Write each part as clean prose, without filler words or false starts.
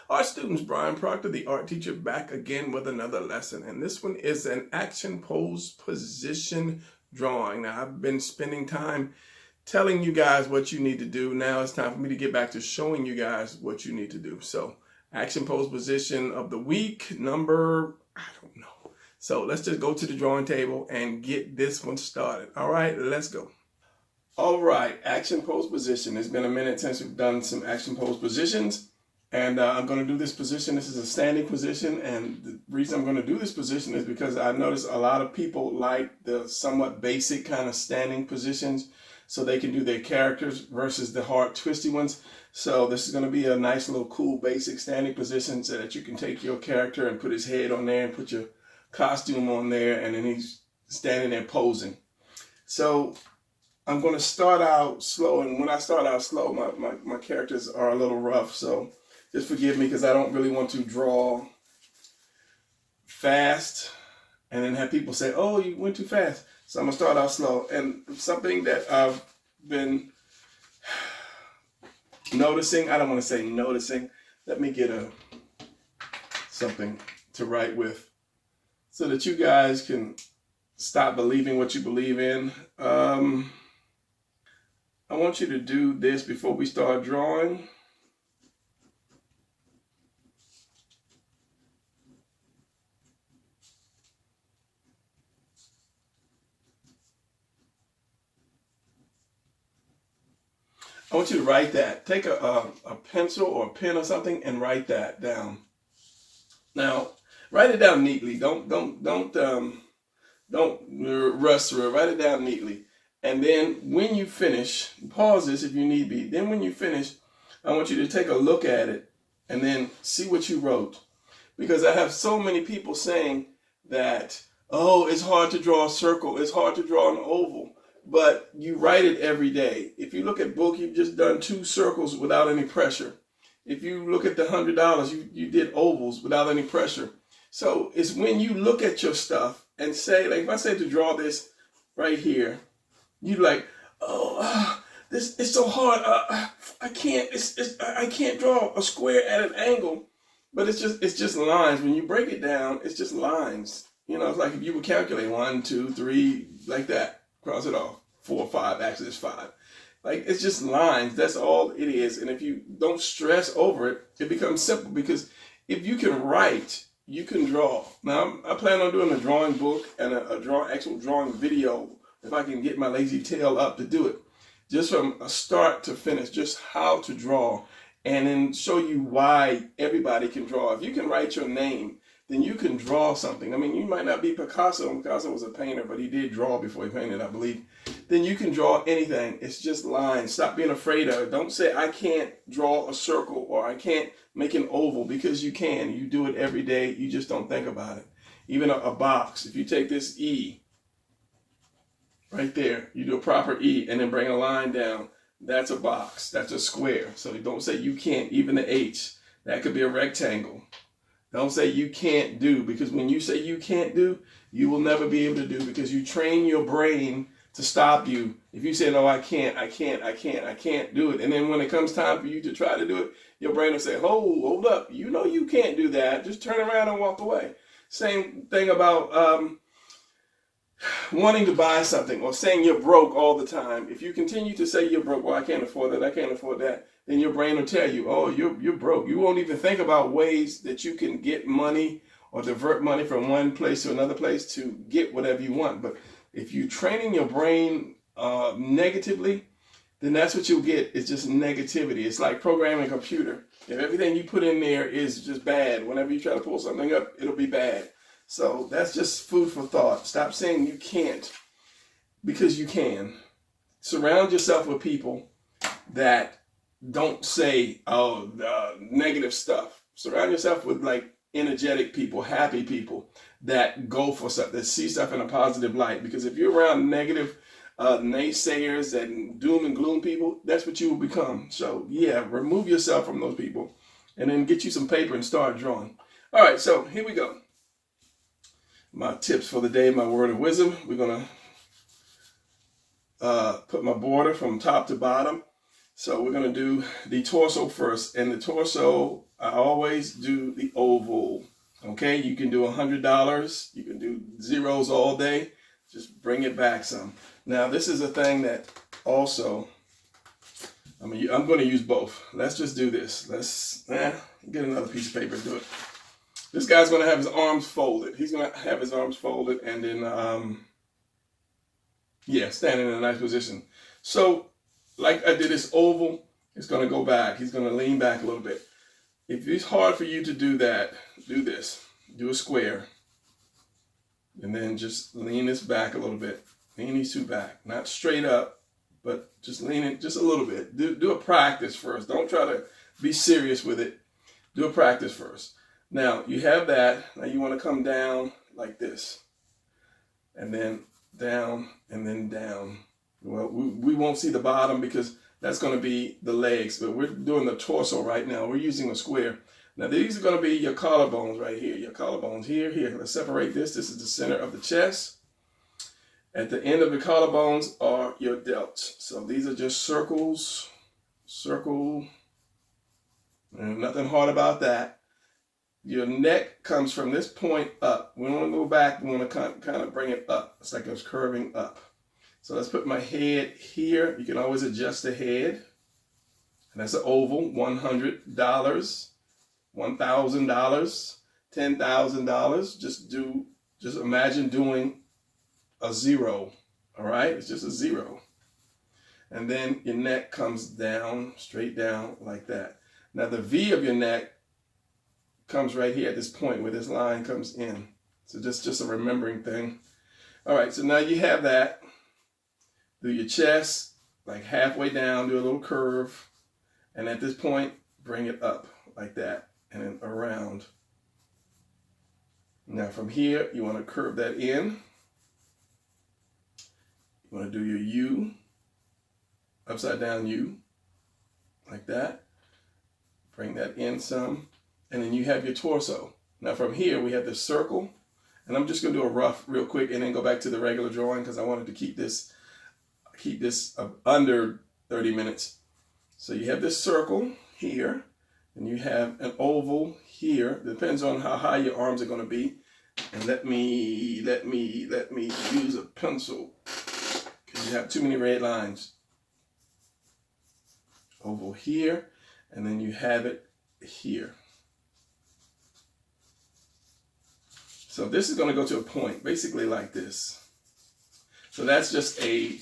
Art students, Brian Proctor, the art teacher, back again with another lesson. And this one is an action pose position drawing. Now, I've been spending time telling you guys what you need to do. Now it's time for me to get back to showing you guys what you need to do. So, action pose position of the week, number, I don't know. So let's just go to the drawing table and get this one started. All right, let's go. All right, action pose position. It's been a minute since we've done some action pose positions. And I'm going to do this position. This is a standing position. And the reason I'm going to do this position is because I notice a lot of people like the somewhat basic kind of standing positions so they can do their characters versus the hard twisty ones. So this is going to be a nice little cool basic standing position so that you can take your character and put his head on there and put your costume on there, and then he's standing there posing. So I'm going to start out slow, and when I start out slow, my characters are a little rough, so just forgive me because I don't really want to draw fast and then have people say, oh, you went too fast. So I'm going to start out slow. And something that I've been noticing, I don't want to say noticing, let me get something to write with so that you guys can stop believing what you believe in. I want you to do this before we start drawing. I want you to write that. Take a pencil or a pen or something and write that down. Now, write it down neatly. Don't rush through it. Write it down neatly. And then when you finish, pause this if you need be. Then when you finish, I want you to take a look at it and then see what you wrote. Because I have so many people saying that, oh, it's hard to draw a circle. It's hard to draw an oval. But you write it every day. If you look at book, you've just done 2 circles without any pressure. If you look at the $100, you did ovals without any pressure. So it's when you look at your stuff and say, like if I say to draw this right here, you like, oh, this is so hard. I can't. I can't draw a square at an angle. But it's just lines. When you break it down, it's just lines. You know, it's like if you would calculate 1, 2, 3, like that. Cross it off. 4, 5. Actually, it's 5. Like it's just lines. That's all it is. And if you don't stress over it, it becomes simple. Because if you can write, you can draw. Now I plan on doing a drawing book and actual drawing video if I can get my lazy tail up to do it. Just from a start to finish, just how to draw, and then show you why everybody can draw. If you can write your name, then you can draw something. I mean, you might not be Picasso. Picasso was a painter, but he did draw before he painted, I believe. Then you can draw anything. It's just lines. Stop being afraid of it. Don't say, I can't draw a circle or I can't make an oval, because you can. You do it every day. You just don't think about it. Even a box. If you take this E right there, you do a proper E and then bring a line down. That's a box. That's a square. So don't say you can't. Even the H. That could be a rectangle. Don't say you can't do, because when you say you can't do, you will never be able to do, because you train your brain to stop you. If you say, no, I can't do it. And then when it comes time for you to try to do it, your brain will say, hold up. You know you can't do that. Just turn around and walk away. Same thing about wanting to buy something or saying you're broke all the time. If you continue to say you're broke, well, I can't afford that, I can't afford that, then your brain will tell you, oh, you're broke. You won't even think about ways that you can get money or divert money from one place to another place to get whatever you want. But if you're training your brain negatively, then that's what you'll get. It's just negativity. It's like programming a computer. If everything you put in there is just bad, whenever you try to pull something up, it'll be bad. So that's just food for thought. Stop saying you can't, because you can. Surround yourself with people that don't say negative stuff. Surround yourself with like energetic people, happy people that go for stuff, that see stuff in a positive light. Because if you're around negative naysayers and doom and gloom people, that's what you will become. So yeah, remove yourself from those people and then get you some paper and start drawing. All right, so here we go. My tips for the day, my word of wisdom. We're going to put my border from top to bottom. So we're going to do the torso first. And the torso, I always do the oval. Okay, you can do $100. You can do zeros all day. Just bring it back some. Now, this is a thing that also, I'm going to use both. Let's just do this. Let's get another piece of paper and do it. This guy's going to have his arms folded. He's going to have his arms folded and then, standing in a nice position. So, like I did this oval, it's going to go back. He's going to lean back a little bit. If it's hard for you to do that, do this. Do a square. And then just lean this back a little bit. Lean these two back. Not straight up, but just lean it just a little bit. Do a practice first. Don't try to be serious with it. Do a practice first. Now, you have that. Now you want to come down like this. And then down and then down. Well, we won't see the bottom because that's going to be the legs, but we're doing the torso right now. We're using a square. Now, these are going to be your collarbones right here. Your collarbones here. Let's separate this. This is the center of the chest. At the end of the collarbones are your delts. So these are just circles. Circle. And nothing hard about that. Your neck comes from this point up. We don't want to go back. We want to kind of bring it up. It's like it's curving up. So let's put my head here. You can always adjust the head. And that's an oval, $100, $1,000, $10,000. Just imagine doing a zero. All right, it's just a zero. And then your neck comes down, straight down like that. Now the V of your neck comes right here at this point where this line comes in. So just a remembering thing. All right, so now you have that. Do your chest, like halfway down, do a little curve. And at this point, bring it up like that and then around. Now from here, you want to curve that in. You want to do your U, upside down U, like that. Bring that in some. And then you have your torso. Now from here, we have the circle. And I'm just going to do a rough real quick and then go back to the regular drawing because I wanted to keep this under 30 minutes. So you have this circle here, and you have an oval here. Depends on how high your arms are going to be. And let me use a pencil because you have too many red lines. Oval here, and then you have it here. So this is going to go to a point, basically like this. So that's just a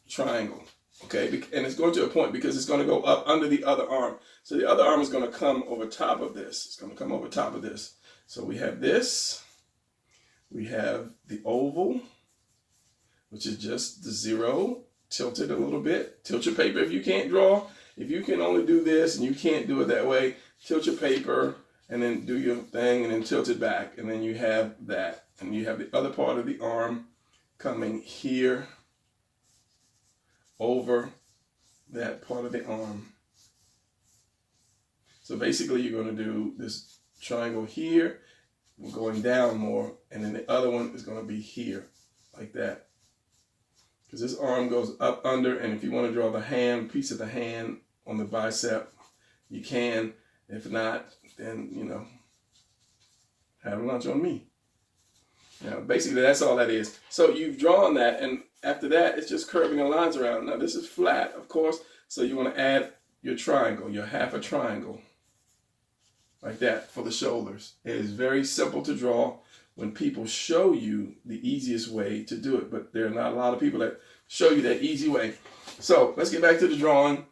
triangle, okay? And it's going to a point because it's going to go up under the other arm. So the other arm is going to come over top of this. It's going to come over top of this. So we have this. We have the oval, which is just the zero, tilted a little bit. Tilt your paper if you can't draw. If you can only do this and you can't do it that way, tilt your paper and then do your thing and then tilt it back. And then you have that. And you have the other part of the arm coming here over that part of the arm. So basically you're going to do this triangle here, going down more, and then the other one is going to be here, like that. Because this arm goes up under, and if you want to draw the hand, piece of the hand on the bicep, you can. If not, then, have lunch on me. Basically that's all that is. So you've drawn that, and after that, it's just curving the lines around. Now this is flat, of course, so you want to add your triangle, your half a triangle, like that for the shoulders. It is very simple to draw when people show you the easiest way to do it, but there are not a lot of people that show you that easy way. So let's get back to the drawing,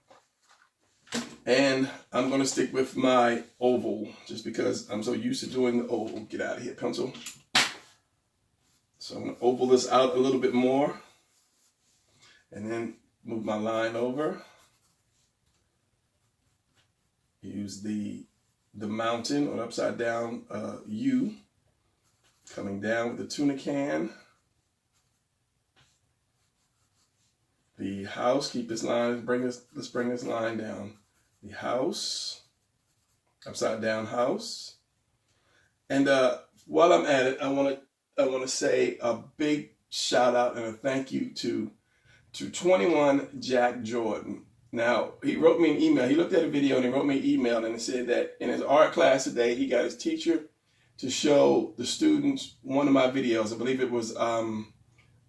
and I'm going to stick with my oval just because I'm so used to doing the oval. Get out of here, pencil. So I'm going to oval this out a little bit more, and then move my line over. Use the mountain or upside down U, coming down with the tuna can. The house, keep this line, let's bring this line down. The house, upside down house. And while I'm at it, I want to say a big shout out and a thank you to 21 Jack Jordan. Now, he wrote me an email. He looked at a video and he wrote me an email and he said that in his art class today, he got his teacher to show the students one of my videos. I believe it was Drawing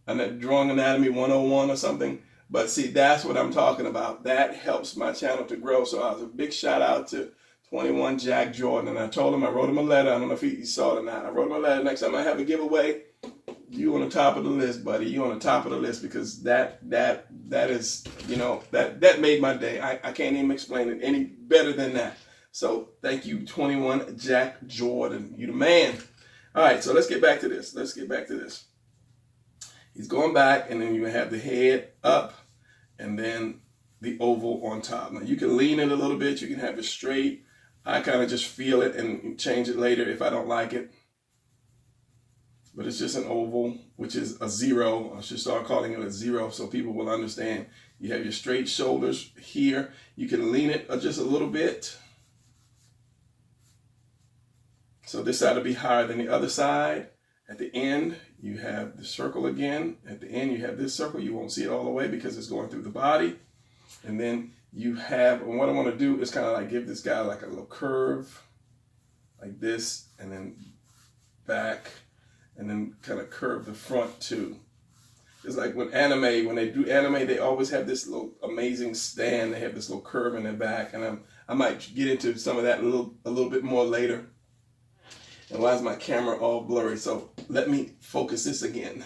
Anatomy 101 or something. But see, that's what I'm talking about. That helps my channel to grow. So I was a big shout out to 21 Jack Jordan. And I told him, I wrote him a letter. I don't know if he saw it or not. I wrote him a letter. Next time I have a giveaway, you on the top of the list, buddy. You on the top of the list, because that is, you know, that made my day. I can't even explain it any better than that. So thank you, 21 Jack Jordan. You the man. All right, so let's get back to this. He's going back, and then you have the head up, and then the oval on top. Now you can lean it a little bit. You can have it straight. I kind of just feel it and change it later if I don't like it. But it's just an oval, which is a 0. I should start calling it a 0 so people will understand. You have your straight shoulders here. You can lean it just a little bit. So this side will be higher than the other side. At the end, you have the circle again. At the end, you have this circle. You won't see it all the way because it's going through the body. And then you have, and what I want to do is kind of like give this guy like a little curve, like this, and then back, and then kind of curve the front too. It's like when they do anime, they always have this little amazing stand. They have this little curve in their back, and I might get into some of that a little bit more later. And why is my camera all blurry? So let me focus this again.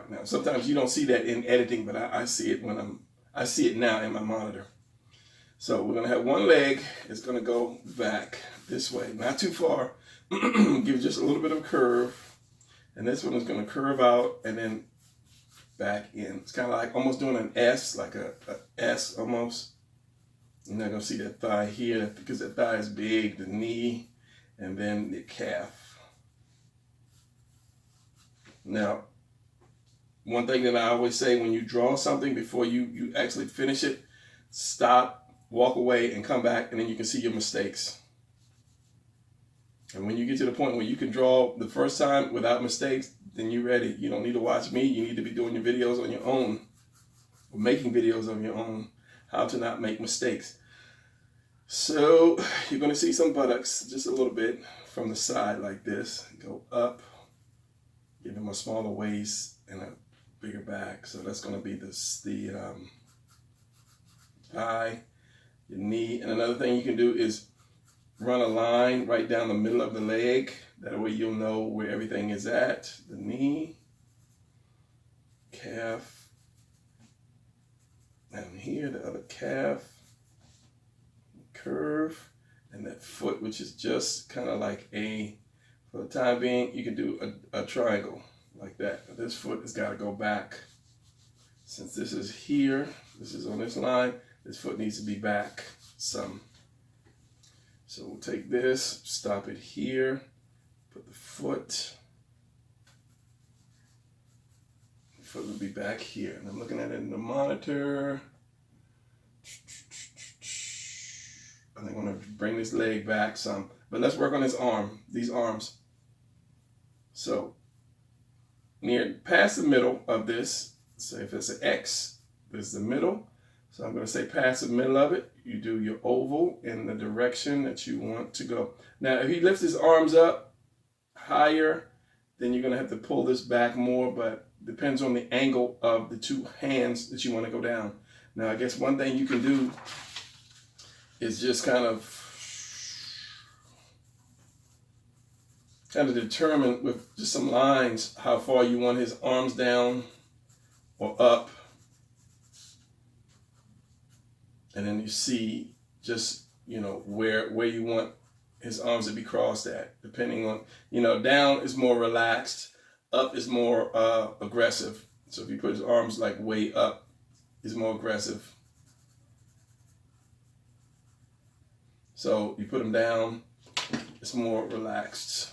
Now, sometimes you don't see that in editing, but I see it I see it now in my monitor. So we're gonna have one leg. It's gonna go back this way, not too far. Give just a little bit of curve. And this one is gonna curve out and then back in. It's kind of like almost doing an S, like a S almost. You're not gonna see that thigh here because that thigh is big, the knee, and then the calf. Now, one thing that I always say when you draw something, before you actually finish it, stop, walk away, and come back, and then you can see your mistakes. And when you get to the point where you can draw the first time without mistakes, then you're ready. You don't need to watch me. You need to be doing your videos on your own, or making videos on your own, how to not make mistakes. So you're going to see some buttocks, just a little bit from the side like this. Go up, give him a smaller waist and a bigger back. So that's going to be the thigh, your knee. And another thing you can do is run a line right down the middle of the leg. That way you'll know where everything is at. The knee, calf, and here the other calf. Curve, and that foot, which is just kind of like for the time being, you can do a triangle like that. This foot has got to go back. Since this is here, this is on this line, this foot needs to be back some. So we'll take this, stop it here, put the foot will be back here. And I'm looking at it in the monitor. I think I'm going to bring this leg back some. But let's work on this arm, these arms. So, past the middle of this, so if it's an X, this is the middle. So I'm going to say past the middle of it, you do your oval in the direction that you want to go. Now, if he lifts his arms up higher, then you're going to have to pull this back more, but depends on the angle of the two hands that you want to go down. Now, I guess one thing you can do is just kind of determine with just some lines how far you want his arms down or up. And then you see just, where you want his arms to be crossed at, depending on, down is more relaxed, up is more aggressive. So if you put his arms like way up, is more aggressive. So you put them down, it's more relaxed.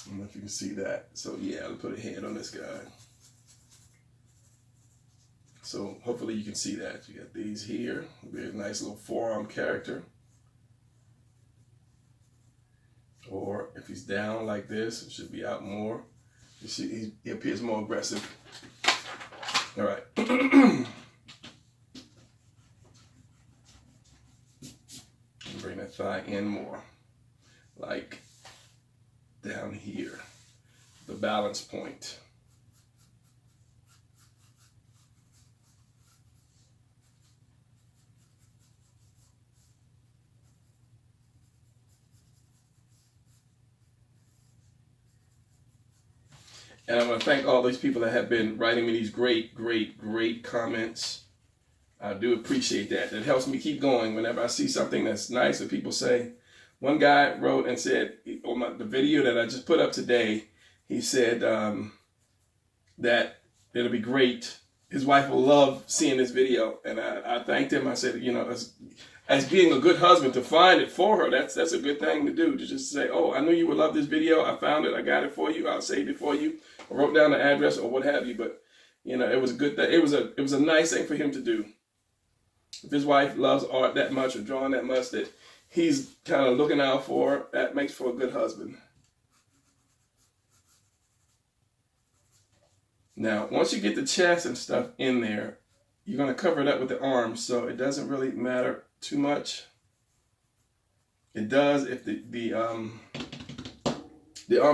I don't know if you can see that. So yeah, I'll put a hand on this guy. So hopefully you can see that. You got these here. It'll be a nice little forearm character. Or if If he's down like this, it should be out more. You see, he appears more aggressive. All right. Bring that thigh in more, like down here, the balance point. And I want to thank all these people that have been writing me these great comments. I do appreciate that. It helps me keep going whenever I see something that's nice that people say. One guy wrote and said, on the video that I just put up today, he said that it'll be great. His wife will love seeing this video. And I thanked him. I said, you know, as being a good husband, to find it for her, that's a good thing to do. To just say, oh, I knew you would love this video. I found it. I got it for you. I'll save it for you. I wrote down the address or what have you. But, you know, it was a good thing. It was a nice thing for him to do. If his wife loves art that much or drawing that much that he's kind of looking out for, that makes for a good husband. Now, once you get the chest and stuff in there, you're going to cover it up with the arms, so it doesn't really matter too much. It does if the arms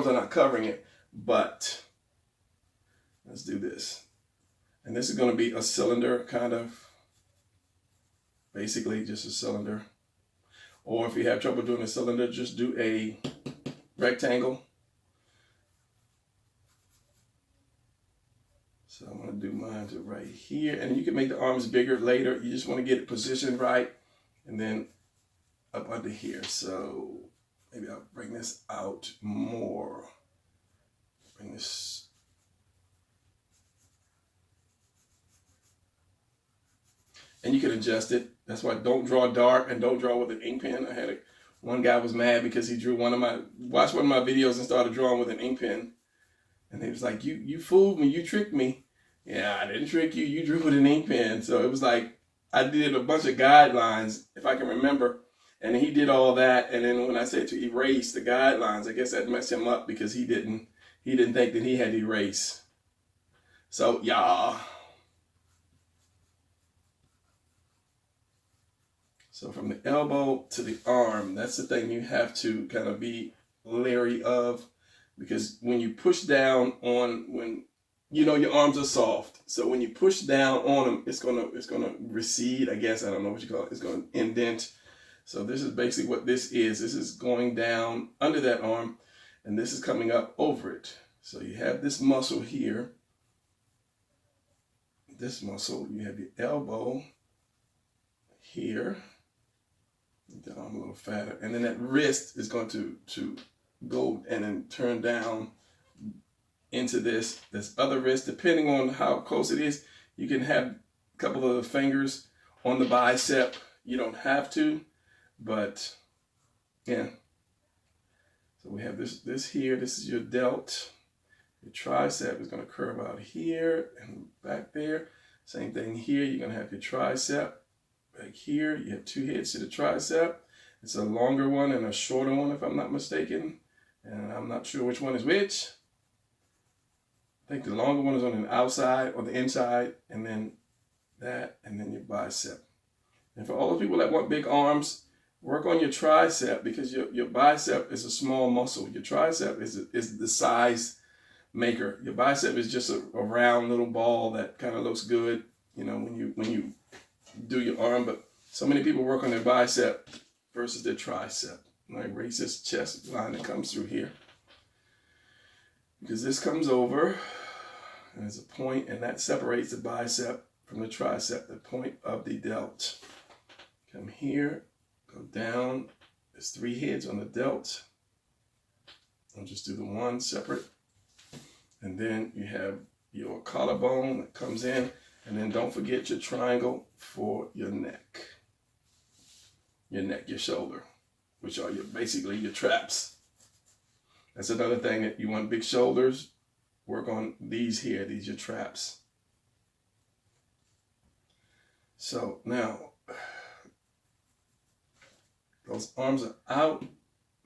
are not covering it, but let's do this. And this is going to be a cylinder, kind of. Basically just a cylinder. Or if you have trouble doing a cylinder, just do a rectangle. So I'm going to do mine to right here. And you can make the arms bigger later. You just want to get it positioned right. And then up under here. So maybe I'll bring this out more. Bring this. And you can adjust it. That's why don't draw dark and don't draw with an ink pen. One guy was mad because he drew watched one of my videos and started drawing with an ink pen. And he was like, you fooled me, you tricked me. Yeah, I didn't trick you, you drew with an ink pen. So it was like, I did a bunch of guidelines, if I can remember. And he did all that. And then when I said to erase the guidelines, I guess that messed him up because he didn't think that he had to erase. So, yeah. So from the elbow to the arm, that's the thing you have to kind of be leery of, because when you push down when you know your arms are soft, so when you push down on them, it's gonna recede. I guess I don't know what you call it. It's gonna indent. So this is basically what this is. This is going down under that arm, and this is coming up over it. So you have this muscle here. This muscle, you have your elbow here. The arm a little fatter, and then that wrist is going to go and then turn down into this other wrist. Depending on how close it is, you can have a couple of the fingers on the bicep. You don't have to, but yeah. So we have this here. This is your delt. Your tricep is going to curve out here and back there. Same thing here. You're going to have your tricep. Back here, you have two heads to the tricep. It's a longer one and a shorter one, if I'm not mistaken. And I'm not sure which one is which. I think the longer one is on the outside or the inside, and then that, and then your bicep. And for all the people that want big arms, work on your tricep, because your bicep is a small muscle. Your tricep is the size maker. Your bicep is just a round little ball that kind of looks good, you know, when you do your arm. But so many people work on their bicep versus their tricep. And I erase this chest line that comes through here, because this comes over and there's a point, and that separates the bicep from the tricep, the point of the delt. Come here, go down. There's three heads on the delt. I'll just do the one separate. And then you have your collarbone that comes in. And then don't forget your triangle for your neck. Your neck, your shoulder, which are basically your traps. That's another thing that you want big shoulders. Work on these here. These are your traps. So now, those arms are out.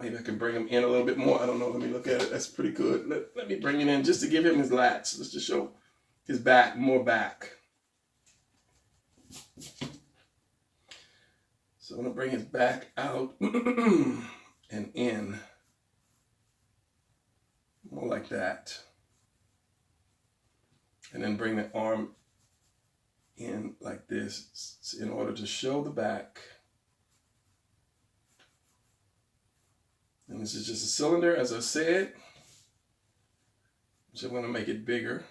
Maybe I can bring him in a little bit more. I don't know. Let me look at it. That's pretty good. Let me bring it in just to give him his lats. Let's just show his back, more back. So I'm going to bring his back out and in. More like that. And then bring the arm in like this in order to show the back. And this is just a cylinder, as I said. So I'm going to make it bigger.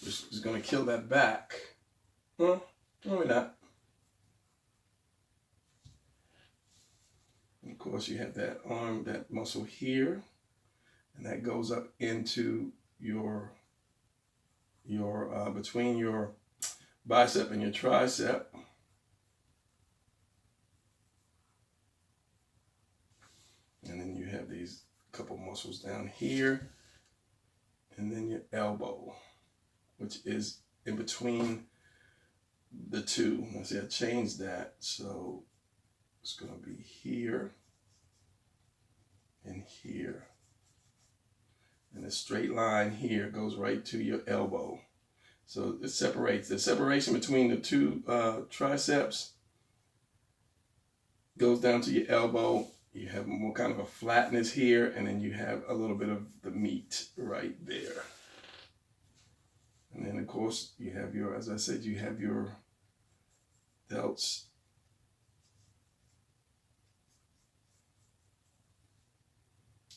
This is going to kill that back. Well, maybe not. And of course, you have that arm, that muscle here, and that goes up into your between your bicep and your tricep. And then you have these couple muscles down here, and then your elbow, which is in between the two. Let's see, I changed that, so it's going to be here and here. And the straight line here goes right to your elbow. So it separates. The separation between the two triceps goes down to your elbow. You have more kind of a flatness here, and then you have a little bit of the meat right there. And then, of course, you have your, as I said, you have your delts.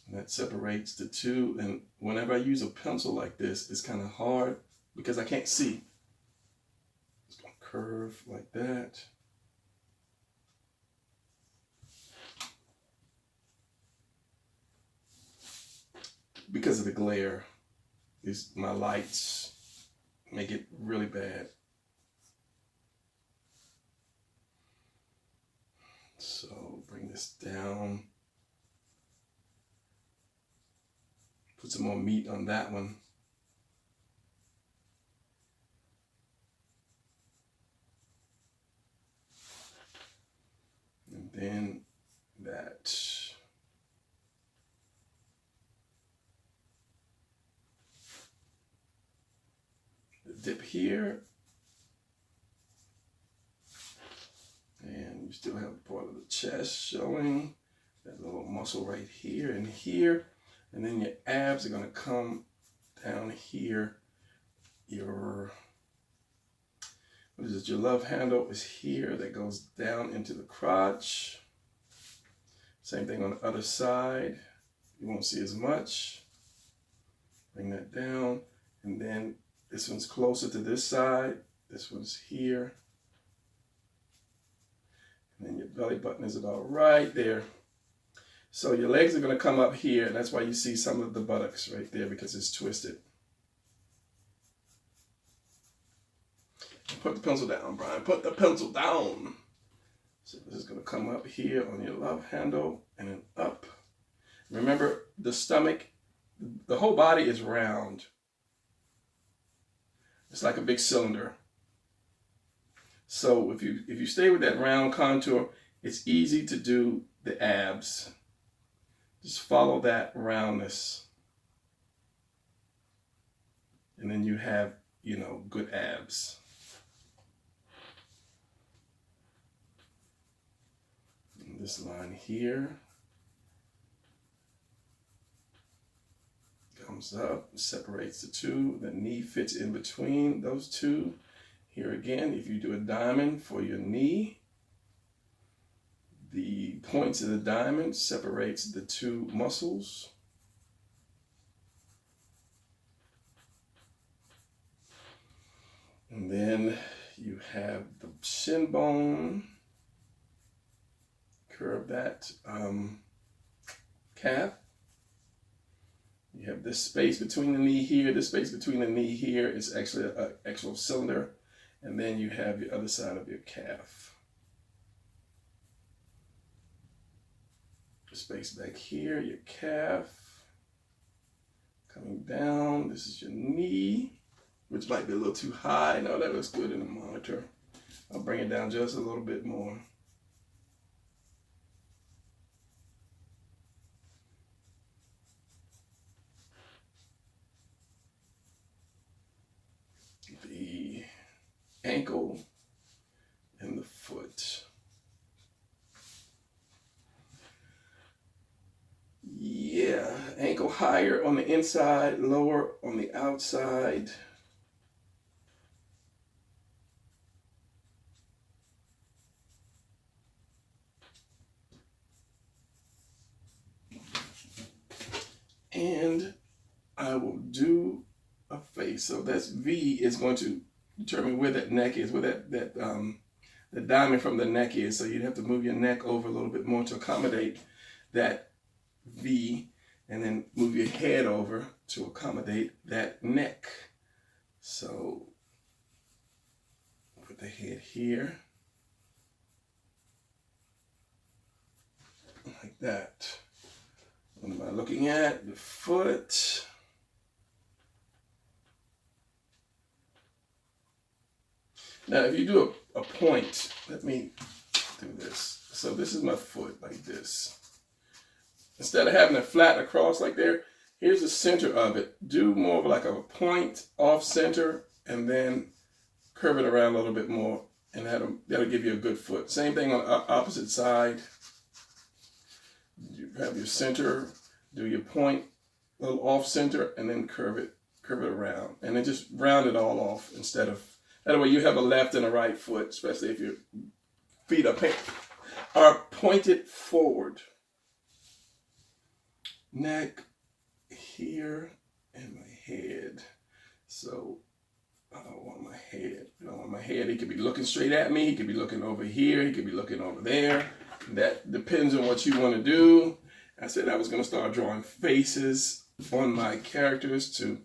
And that separates the two. And whenever I use a pencil like this, it's kind of hard because I can't see. It's going to curve like that. Because of the glare, my lights make it really bad. So bring this down. Put some more meat on that one. And then that. Dip here, and you still have part of the chest showing, that little muscle right here and here, and then your abs are going to come down here. Your, what is it, your love handle is here, that goes down into the crotch. Same thing on the other side. You won't see as much. Bring that down, and then this one's closer to this side. This one's here. And then your belly button is about right there. So your legs are going to come up here. And that's why you see some of the buttocks right there, because it's twisted. Put the pencil down, Brian. Put the pencil down. So this is going to come up here on your love handle and then up. Remember, the stomach, the whole body is round. It's like a big cylinder. So if you stay with that round contour, it's easy to do the abs. Just follow that roundness. And then you have, you know, good abs. And this line here comes up, separates the two. The knee fits in between those two. Here again, if you do a diamond for your knee, the points of the diamond separates the two muscles. And then you have the shin bone. Curve that calf. You have this space between the knee here. This space between the knee here is actually an actual cylinder. And then you have your other side of your calf. The space back here, your calf. Coming down, this is your knee, which might be a little too high. No, that looks good in the monitor. I'll bring it down just a little bit more. higher on the inside, lower on the outside. And I will do a face. So that's V is going to determine where that neck is, where the diamond from the neck is. So you'd have to move your neck over a little bit more to accommodate that V, and then move your head over to accommodate that neck. So put the head here, like that. What am I looking at? The foot. Now, if you do a point, let me do this. So this is my foot, like this. Instead of having it flat across like there, here's the center of it. Do more of like a point off center, and then curve it around a little bit more, and that'll give you a good foot. Same thing on the opposite side. You have your center, do your point, a little off center, and then curve it around, and then just round it all off instead of. That way you have a left and a right foot, especially if your feet are pointed forward. Neck here and my head. So I don't want my head. I don't want my head. He could be looking straight at me. He could be looking over here. He could be looking over there. That depends on what you want to do. I said I was going to start drawing faces on my characters to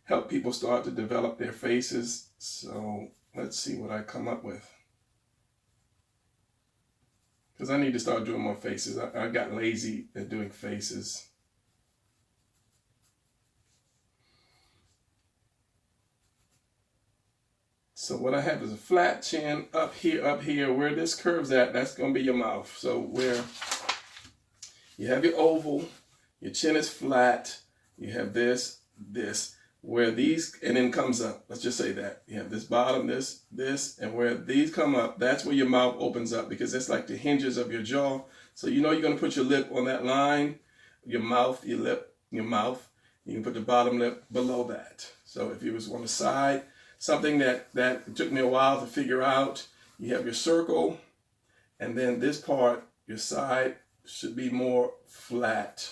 help people start to develop their faces. So let's see what I come up with. Because I need to start doing more faces. I got lazy at doing faces. So what I have is a flat chin up here. Where this curves at, that's going to be your mouth. So where you have your oval, your chin is flat, you have this, where these, and then comes up. Let's just say that. You have this bottom, this, and where these come up, that's where your mouth opens up, because that's like the hinges of your jaw. So you know you're going to put your lip on that line, your mouth, your lip, your mouth. You can put the bottom lip below that. So if it was on the side, something that took me a while to figure out, you have your circle, and then this part, your side, should be more flat,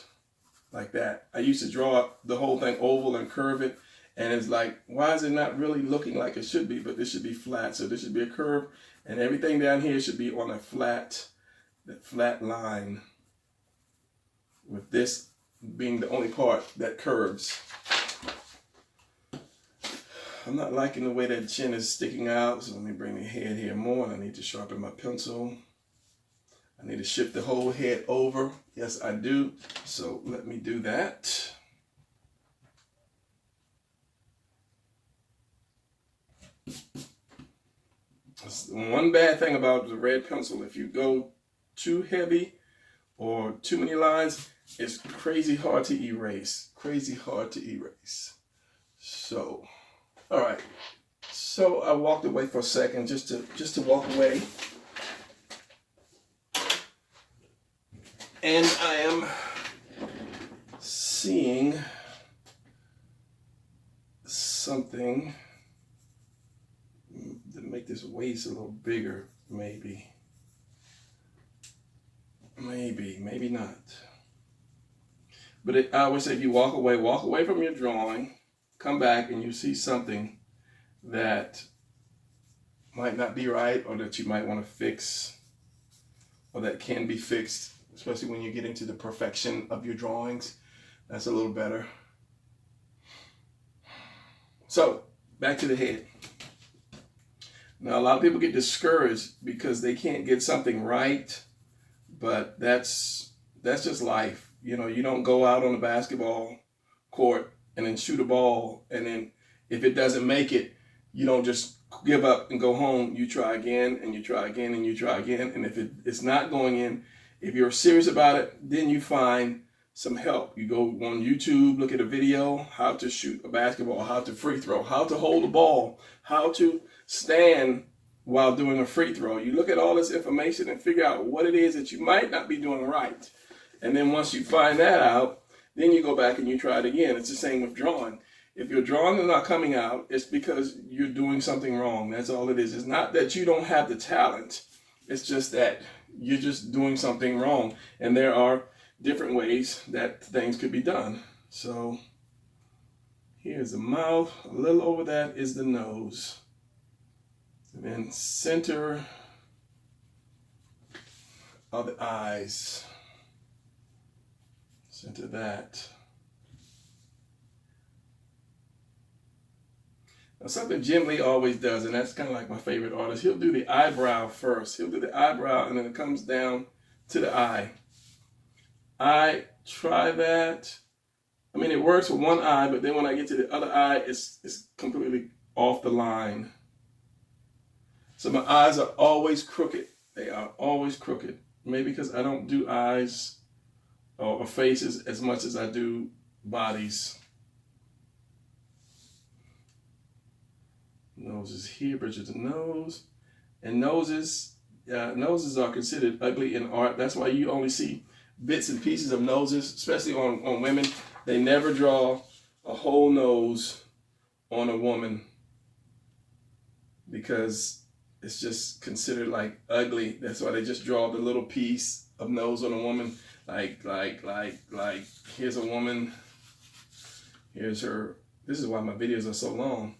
like that. I used to draw the whole thing oval and curve it, and it's like, why is it not really looking like it should be? But this should be flat, so this should be a curve, and everything down here should be on a flat line, with this being the only part that curves. I'm not liking the way that chin is sticking out, so let me bring the head here more, and I need to sharpen my pencil. I need to shift the whole head over. Yes, I do. So let me do that. That's one bad thing about the red pencil. If you go too heavy or too many lines, it's crazy hard to erase. Crazy hard to erase. So, all right. So I walked away for a second just to walk away. And I am seeing something to make this waist a little bigger, maybe. Maybe not. But I always say if you walk away from your drawing, come back and you see something that might not be right, or that you might want to fix, or that can be fixed, especially when you get into the perfection of your drawings. That's a little better. So, back to the head. Now, a lot of people get discouraged because they can't get something right, but that's just life. You know, you don't go out on the basketball court and then shoot a ball, and then if it doesn't make it, you don't just give up and go home. You try again, and you try again, and you try again, and if it's not going in, if you're serious about it, then you find some help. You go on YouTube, look at a video, how to shoot a basketball, how to free throw, how to hold a ball, how to stand while doing a free throw. You look at all this information and figure out what it is that you might not be doing right. And then once you find that out, Then you go back and you try it again. It's the same with drawing. If your drawing is not coming out, it's because you're doing something wrong. That's all it is. It's not that you don't have the talent. It's just that you're just doing something wrong. And there are different ways that things could be done. So here's the mouth. A little over that is the nose. And then center of the eyes. Center that. Now, something Jim Lee always does, and that's kind of like my favorite artist, he'll do the eyebrow first. He'll do the eyebrow, and then it comes down to the eye. I try that. I mean, it works with one eye, but then when I get to the other eye, it's completely off the line. So my eyes are always crooked. They are always crooked. Maybe because I don't do eyes or faces as much as I do bodies. Nose is here, bridge the nose. And noses are considered ugly in art. That's why you only see bits and pieces of noses, especially on women. They never draw a whole nose on a woman because it's just considered like ugly. That's why they just draw the little piece of nose on a woman. Like here's a woman. Here's her. This is why my videos are so long.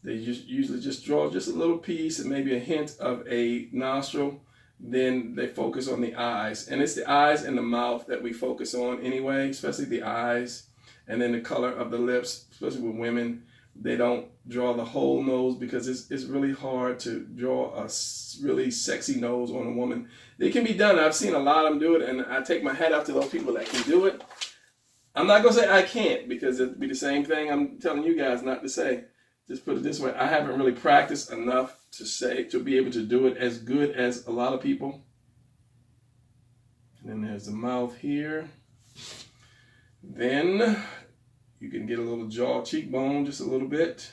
They usually just draw just a little piece and maybe a hint of a nostril. Then they focus on the eyes. And it's the eyes and the mouth that we focus on anyway, especially the eyes. And then the color of the lips, especially with women. They don't draw the whole nose because it's really hard to draw a really sexy nose on a woman. It can be done. I've seen a lot of them do it, and I take my hat off to those people that can do it. I'm not going to say I can't because it'd be the same thing I'm telling you guys not to say. Just put it this way, I haven't really practiced enough to be able to do it as good as a lot of people. And then there's the mouth here. Then you can get a little jaw cheekbone, just a little bit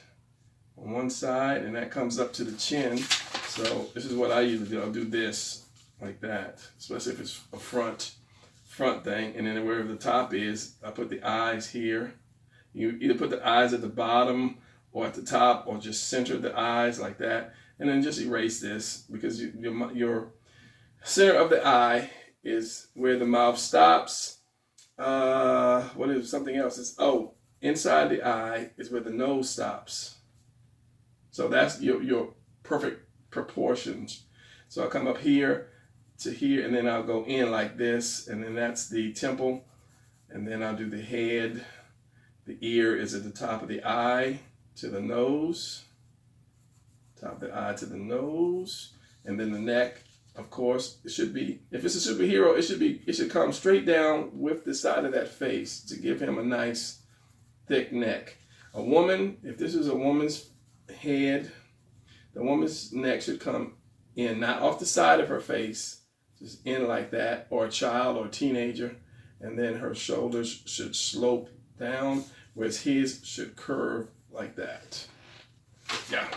on one side, and that comes up to the chin. So this is what I usually do. I'll do this like that, especially if it's a front thing. And then wherever the top is, I put the eyes here. You either put the eyes at the bottom or at the top, or just center the eyes like that, and then just erase this because your center of the eye is where the mouth stops. What is something else? Inside the eye is where the nose stops. So that's your perfect proportions. So I'll come up here to here, and then I'll go in like this, and then that's the temple, and then I'll do the head. The ear is at the top of the eye to the nose, top of the eye to the nose, and then the neck, of course, it should be, if it's a superhero, it should come straight down with the side of that face to give him a nice thick neck. A woman, if this is a woman's head, the woman's neck should come in, not off the side of her face, just in like that, or a child or a teenager, and then her shoulders should slope down, whereas his should curve like that. Yeah.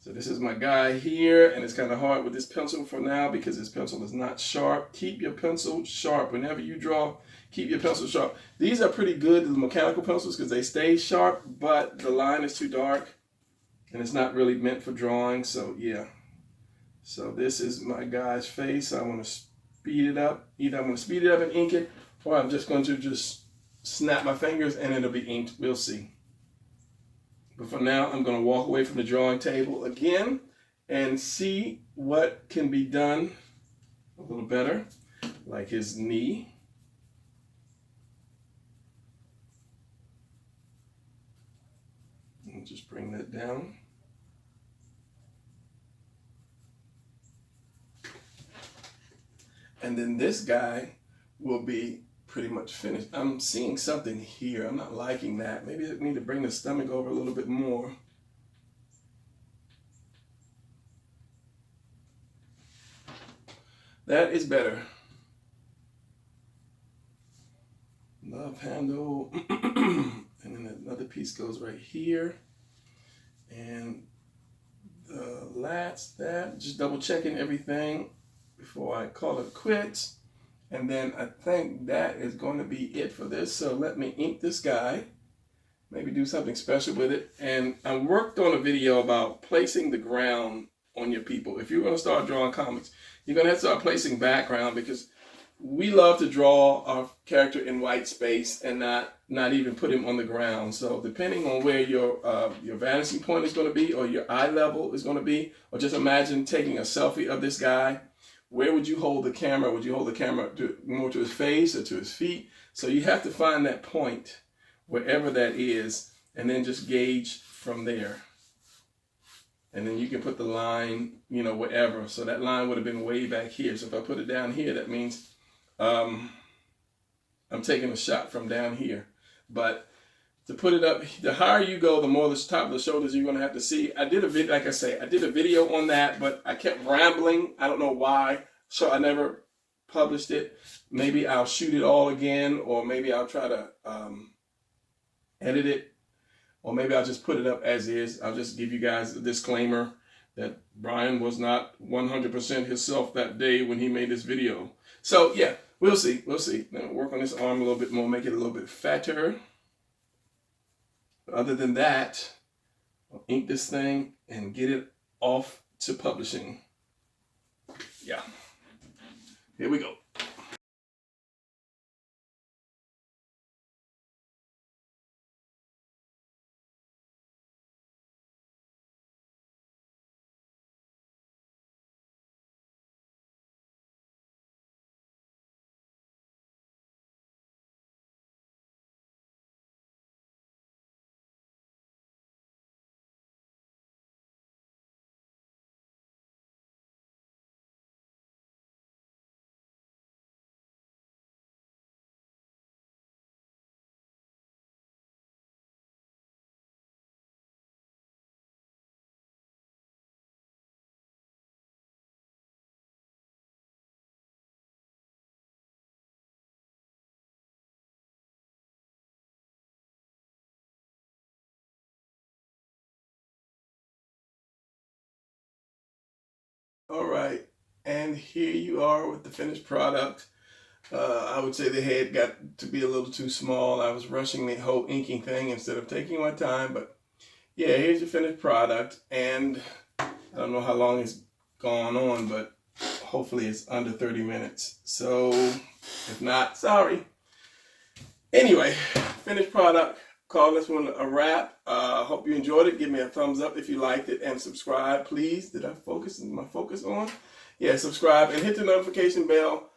So this is my guy here, and it's kind of hard with this pencil for now because this pencil is not sharp. Keep your pencil sharp. Whenever you draw, keep your pencil sharp. These are pretty good, the mechanical pencils, because they stay sharp, but the line is too dark, and it's not really meant for drawing, so yeah. So this is my guy's face. I want to speed it up. Either I'm going to speed it up and ink it, or I'm just going to just snap my fingers and it'll be inked. We'll see. But for now, I'm going to walk away from the drawing table again and see what can be done a little better, like his knee. And just bring that down. And then this guy will be pretty much finished. I'm seeing something here. I'm not liking that. Maybe I need to bring the stomach over a little bit more. That is better. Love handle. And then another piece goes right here. And the last, that, just double checking everything before I call it quits. And then I think that is going to be it for this. So let me ink this guy, maybe do something special with it. And I worked on a video about placing the ground on your people. If you're going to start drawing comics, you're going to have to start placing background, because we love to draw our character in white space and not even put him on the ground. So depending on where your vanishing point is going to be, or your eye level is going to be, or just imagine taking a selfie of this guy, where would you hold the camera? Would you hold the camera more to his face or to his feet? So you have to find that point, wherever that is, and then just gauge from there. And then you can put the line, you know, wherever. So that line would have been way back here. So if I put it down here, that means I'm taking a shot from down here. But to put it up, the higher you go, the more the top of the shoulders you're going to have to see. I did a video, like I say, I did a video on that, but I kept rambling. I don't know why. So I never published it. Maybe I'll shoot it all again, or maybe I'll try to edit it, or maybe I'll just put it up as is. I'll just give you guys a disclaimer that Brian was not 100% himself that day when he made this video. So yeah, we'll see. We'll see. Then work on this arm a little bit more, make it a little bit fatter. Other than that, I'll ink this thing and get it off to publishing. Yeah. Here we go. All right, and here you are with the finished product. I would say the head got to be a little too small. I was rushing the whole inking thing instead of taking my time, but yeah, here's your finished product. And I don't know how long it's gone on, but hopefully it's under 30 minutes. So if not, sorry. Anyway, finished product. Call this one a wrap. Hope you enjoyed it. Give me a thumbs up if you liked it, and subscribe, please. Did I focus? Is my focus on? Yeah, subscribe and hit the notification bell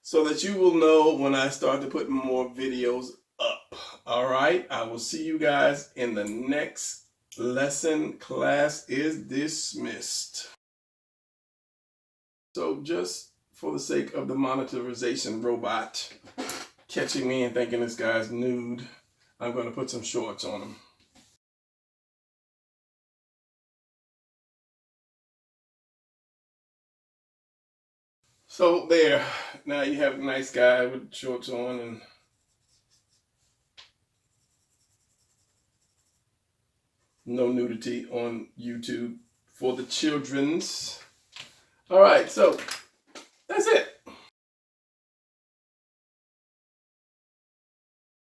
so that you will know when I start to put more videos up. All right, I will see you guys in the next lesson. Class is dismissed. So just for the sake of the monetization robot catching me and thinking this guy's nude, I'm going to put some shorts on him. So there, now you have a nice guy with shorts on, and no nudity on YouTube for the children's. All right, so